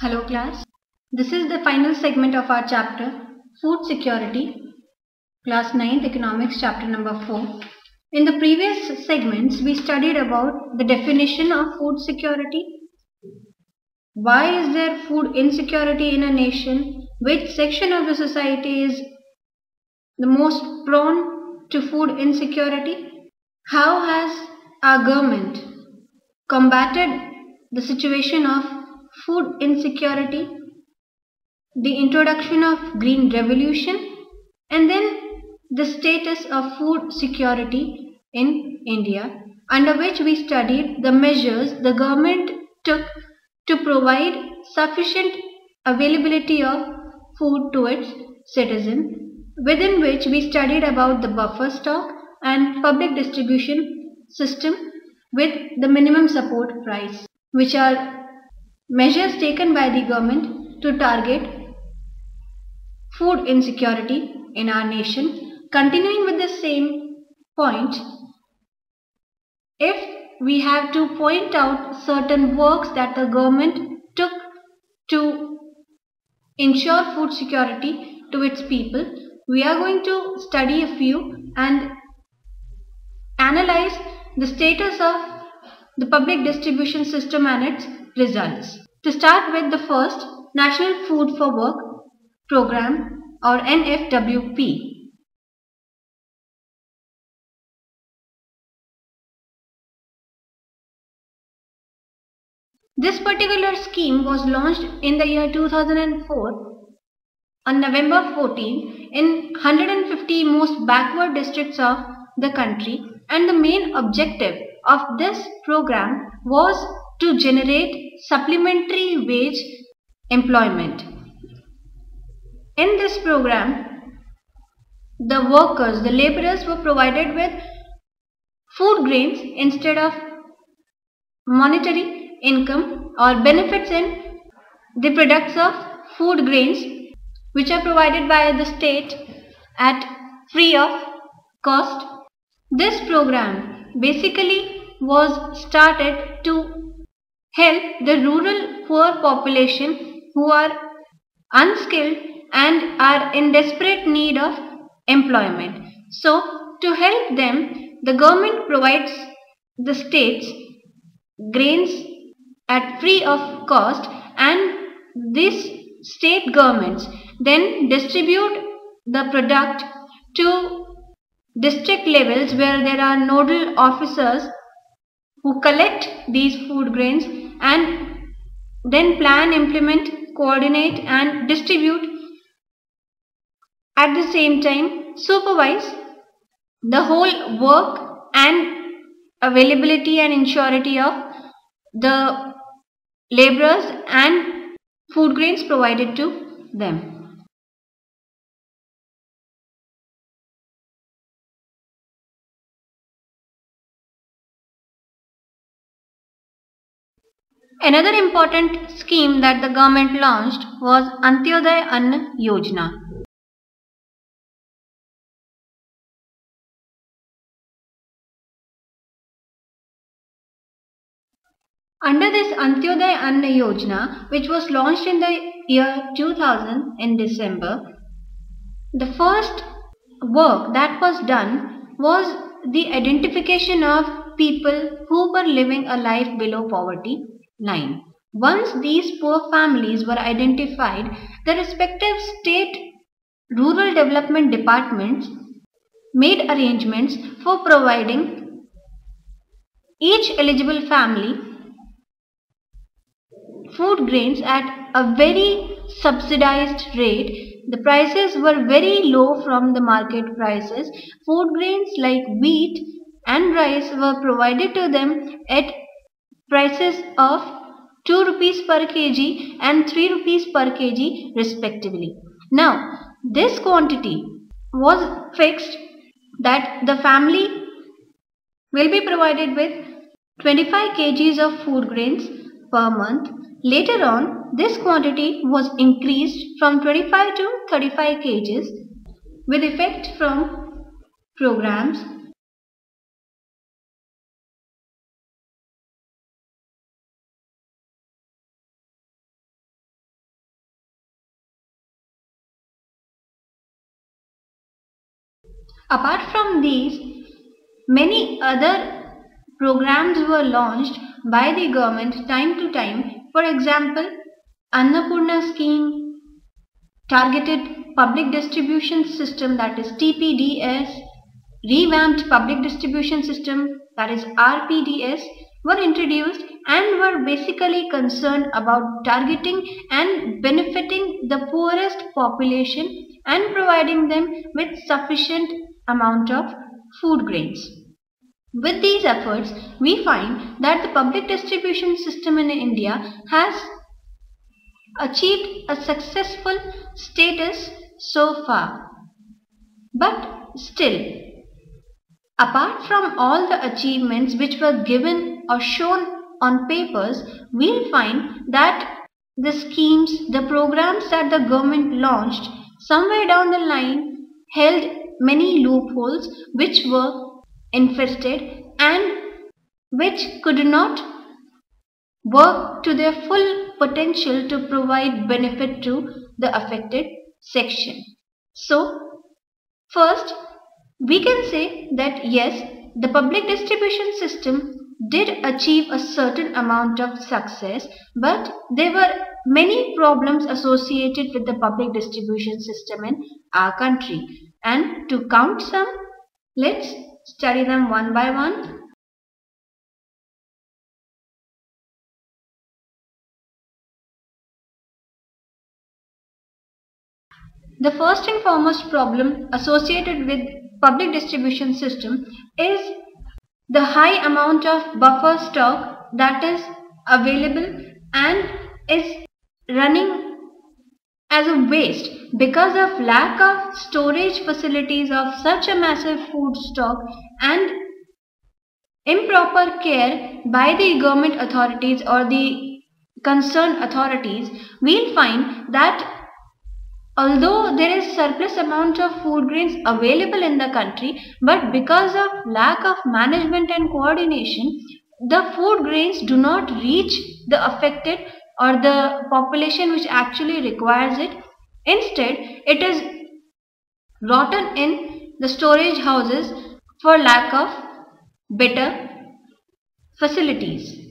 Hello class. This is the final segment of our chapter Food Security, class 9th Economics, chapter number 4. In the previous segments we studied about the definition of food security. Why is there food insecurity in a nation? Which section of the society is the most prone to food insecurity? How has our government combated the situation of food insecurity, the introduction of Green Revolution, and then the status of food security in India, under which we studied the measures the government took to provide sufficient availability of food to its citizens, within which we studied about the buffer stock and public distribution system with the minimum support price, which are measures taken by the government to target food insecurity in our nation. Continuing with the same point, if we have to point out certain works that the government took to ensure food security to its people, we are going to study a few and analyze the status of the public distribution system and its results. To start with, the first, National Food for Work Program or NFWP. This particular scheme was launched in the year 2004 on November 14 in 150 most backward districts of the country, and the main objective of this program was to generate supplementary wage employment. In this program, the workers, the laborers were provided with food grains instead of monetary income or benefits in the products of food grains, which are provided by the state at free of cost. This program basically was started to help the rural poor population who are unskilled and are in desperate need of employment. So, to help them, the government provides the states grains at free of cost, and these state governments then distribute the product to district levels where there are nodal officers who collect these food grains and then plan, implement, coordinate and distribute, at the same time supervise the whole work and availability and insurity of the laborers and food grains provided to them. Another important scheme that the government launched was Antyodaya Yojana. Under this Antyodaya Yojana, which was launched in the year 2000 in December, the first work that was done was the identification of people who were living a life below poverty line. Once these poor families were identified, the respective state rural development departments made arrangements for providing each eligible family food grains at a very subsidized rate. The prices were very low from the market prices. Food grains like wheat and rice were provided to them at prices of 2 rupees per kg and 3 rupees per kg respectively. Now, this quantity was fixed that the family will be provided with 25 kgs of food grains per month. Later on, this quantity was increased from 25 to 35 kgs with effect from programs Apart from these, many other programs were launched by the government time to time. For example, Annapurna scheme, targeted public distribution system, that is TPDS, revamped public distribution system, that is RPDS, were introduced and were basically concerned about targeting and benefiting the poorest population and providing them with sufficient amount of food grains. With these efforts, we find that the public distribution system in India has achieved a successful status so far. But still, apart from all the achievements which were given or shown on papers, we'll find that the schemes, the programs that the government launched somewhere down the line held many loopholes which were infested and which could not work to their full potential to provide benefit to the affected section. So, first, we can say that yes, the public distribution system did achieve a certain amount of success, but there were many problems associated with the public distribution system in our country. And to count some, let's study them one by one. The first and foremost problem associated with public distribution system is the high amount of buffer stock that is available and is running as a waste because of lack of storage facilities of such a massive food stock and improper care by the government authorities or the concerned authorities. We'll find that although there is surplus amount of food grains available in the country, but because of lack of management and coordination, the food grains do not reach the affected or the population which actually requires it. Instead, it is rotten in the storage houses for lack of better facilities.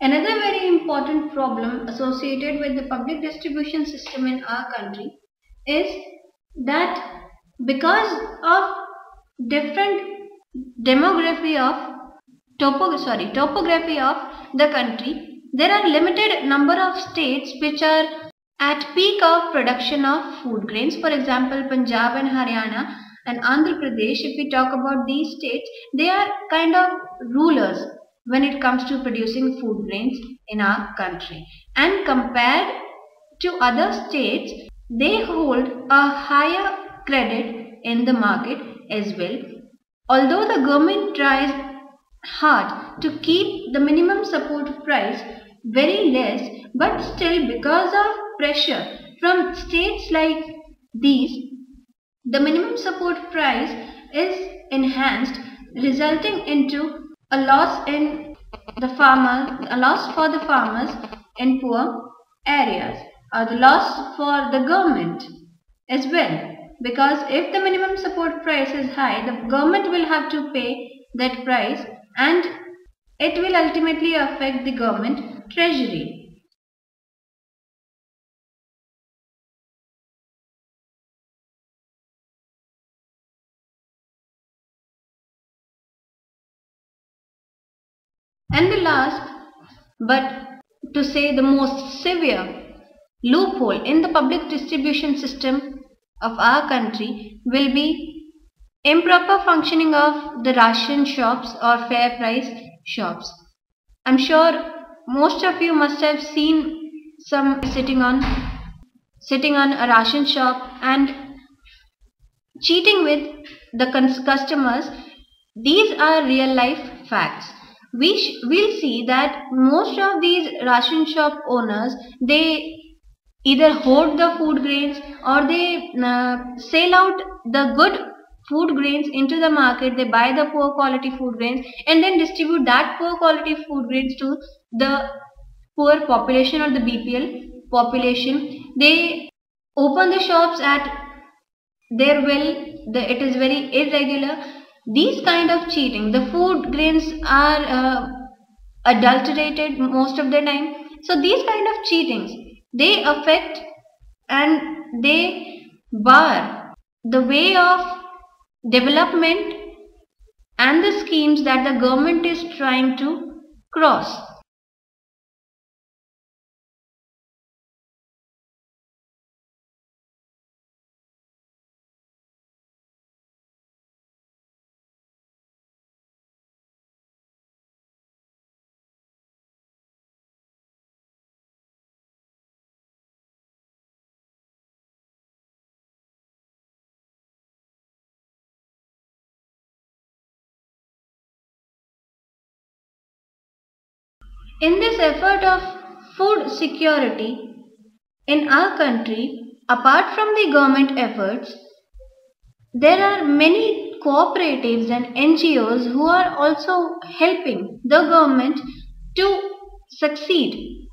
Another very important problem associated with the public distribution system in our country is that because of different demography of topography of the country, there are limited number of states which are at peak of production of food grains. For example, Punjab and Haryana and Andhra Pradesh, if we talk about these states, they are kind of rulers when it comes to producing food grains in our country. And compared to other states, they hold a higher credit in the market as well. Although the government tries hard to keep the minimum support price very less, but still because of pressure from states like these, the minimum support price is enhanced, resulting into a loss in a loss for the farmers in poor areas, or the loss for the government as well. Because if the minimum support price is high, the government will have to pay that price and it will ultimately affect the government treasury. And the last, but to say the most severe loophole in the public distribution system of our country will be improper functioning of the ration shops or fair price shops. I'm sure most of you must have seen some sitting on a ration shop and cheating with the customers. These are real life facts. We'll see that most of these ration shop owners, they either hoard the food grains or they sell out the good food grains into the market. They buy the poor quality food grains and then distribute that poor quality food grains to the poor population or the BPL population. They open the shops at their will. It is very irregular. These kind of cheating, the food grains are adulterated most of the time. So these kind of cheatings, they affect and they bar the way of development and the schemes that the government is trying to cross. In this effort of food security in our country, apart from the government efforts, there are many cooperatives and NGOs who are also helping the government to succeed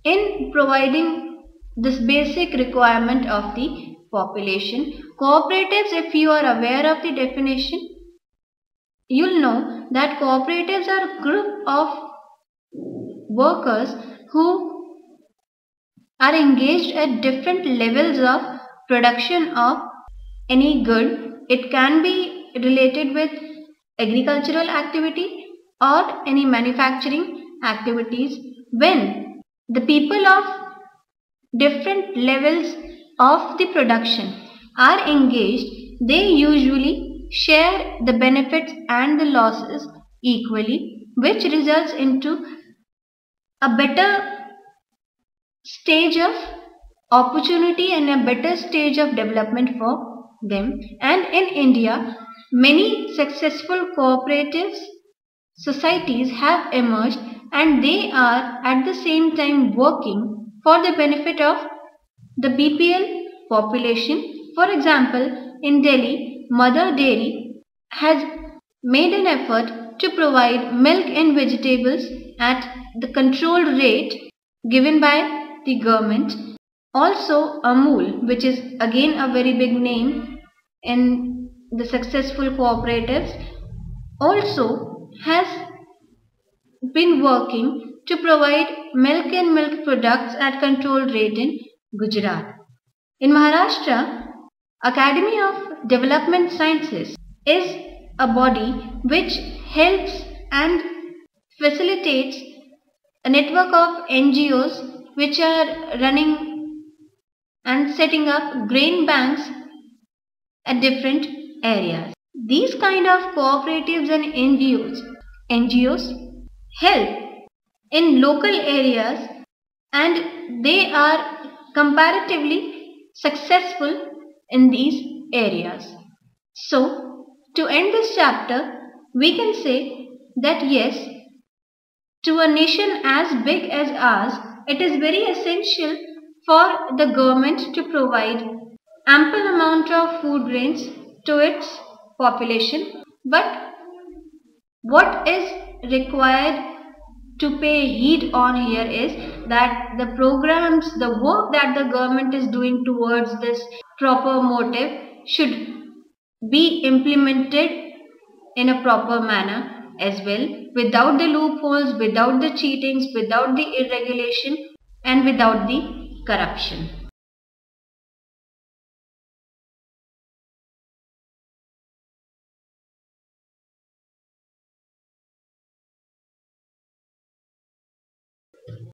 in providing this basic requirement of the population. Cooperatives, if you are aware of the definition, you'll know that cooperatives are a group of workers who are engaged at different levels of production of any good. It can be related with agricultural activity or any manufacturing activities. When the people of different levels of the production are engaged, they usually share the benefits and the losses equally, which results into a better stage of opportunity and a better stage of development for them. And in India, many successful cooperatives societies have emerged and they are at the same time working for the benefit of the BPL population. For example, in Delhi, Mother Dairy has made an effort to provide milk and vegetables at the controlled rate given by the government. Also, Amul, which is again a very big name in the successful cooperatives, also has been working to provide milk and milk products at controlled rate in Gujarat. In Maharashtra, Academy of Development Sciences is a body which helps and facilitates a network of NGOs which are running and setting up grain banks at different areas. These kind of cooperatives and NGOs help in local areas and they are comparatively successful in these areas. So, to end this chapter, we can say that yes, to a nation as big as ours, it is very essential for the government to provide ample amount of food grains to its population. But what is required to pay heed on here is that the programs, the work that the government is doing towards this proper motive should be implemented in a proper manner as well, without the loopholes, without the cheatings, without the irregulation and without the corruption.